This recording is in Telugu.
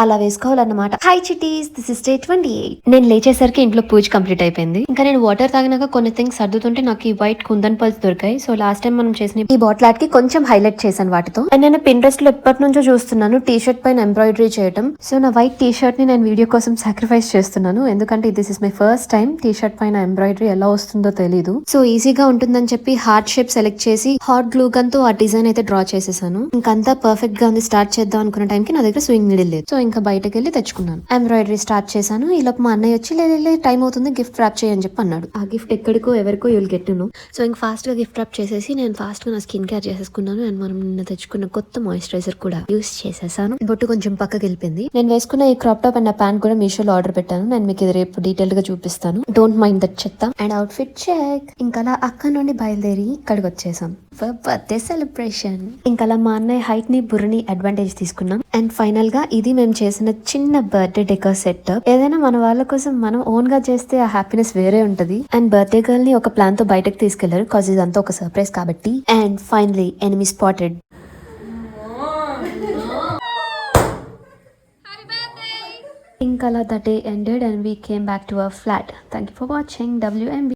అలా వేసుకోవాలన్నమాట. Hi cuties, this is day 28. నేను లేచేసరికి ఇంట్లో పూజ కంప్లీట్ అయిపోయింది. ఇంకా నేను వాటర్ తాగినాక కొన్ని థింగ్స్ సర్దుతుంటే నాకు ఈ వైట్ కుందన్ పల్స్ దొరికాయి. సో లాస్ట్ టైం మనం చేసిన ఈ బాటిల్ ఆర్ట్ కి కొంచెం హైలైట్ చేశాను వాటితో. అండ్ నేను పింట్రెస్ట్ లో ఎప్పటి నుంచో చూస్తున్నాను టీ షర్ట్ పైన ఎంబ్రాయిడరీ చేయడం. సో నా వైట్ టీ షర్ట్ ని నేను వీడియో కోసం సాక్రిఫైస్ చేస్తున్నాను, ఎందుకంటే this is my first time T shirt పైన ఎంబ్రాయిడరీ ఎలా వస్తుందో తెలీదు. సో ఈజీగా ఉంటుందని చెప్పి హార్ట్ షేప్ సెలెక్ట్ చేసి హాట్ గ్లూ గన్ తో ఆ డిజైన్ అయితే డ్రా చేసేసాను. ఇంకంతా పర్ఫెక్ట్ గా ఉంది. స్టార్ట్ చేద్దాం అనుకున్న టైం కి నా దగ్గర స్వింగ్ నీడిల్ లేదు. సో ఇంకా బయటకు వెళ్ళి తెచ్చుకున్నాను. ఎంబ్రాయిడరీ స్టార్ట్ చేశాను. ఈ లోపు మా అన్నయ్య వచ్చి లేదు టైం అవుతుంది గిఫ్ట్ ర్యాప్ చేయని చెప్పి అన్నాడు. ఆ గిఫ్ట్ ఎక్కడికో ఎవరికో యుల్ గెట్టును. సో ఇంక ఫాస్ట్ గా గిఫ్ట్ ర్యాప్ చేసేసి నేను ఫాస్ట్ గా నా స్కిన్ కేర్ చేసేసుకున్నాను. అండ్ మనం నిన్న తెచ్చుకున్న కొత్త మాయిశ్చరైజర్ కూడా యూస్ చేసేసాను. బొట్టు కొంచెం పక్కకి వెళ్ళిపోయింది. నేను వేసుకున్న ఈ క్రాప్ టాప్ అండ్ ఆ ప్యాంట్ కూడా మీషోలో ఆర్డర్ పెట్టాను. నేను మీకు ఇది రేపు డీటెయిల్ గా చూపిస్తాను. డోంట్ మైండ్ దట్ చెత్త. And outfit check. ఇంకా అక్కడ నుండి బయలుదేరి ఇక్కడికి వచ్చేసాం బర్త్డే సెలబ్రేషన్. ఇంకా మా అన్నయ్య హైట్ ని బుర్రని అడ్వాంటేజ్ తీసుకున్నాం. అండ్ ఫైనల్ గా ఇది మేము చేసిన చిన్న బర్త్డే డెకర్ సెటప్. ఏదైనా మన వాళ్ళ కోసం మనం ఓన్ గా చేస్తే ఆ హ్యాపీనెస్ వేరే ఉంటది. అండ్ బర్త్డే గర్ల్ ని ఒక ప్లాన్ తో బయటకు తీసుకెళ్లారు, కాజ్ ఇదంతా ఒక సర్ప్రైజ్ కాబట్టి. And finally enemy spotted. ఇంకా the day ended and we came back to our flat. Thank you for watching WMB.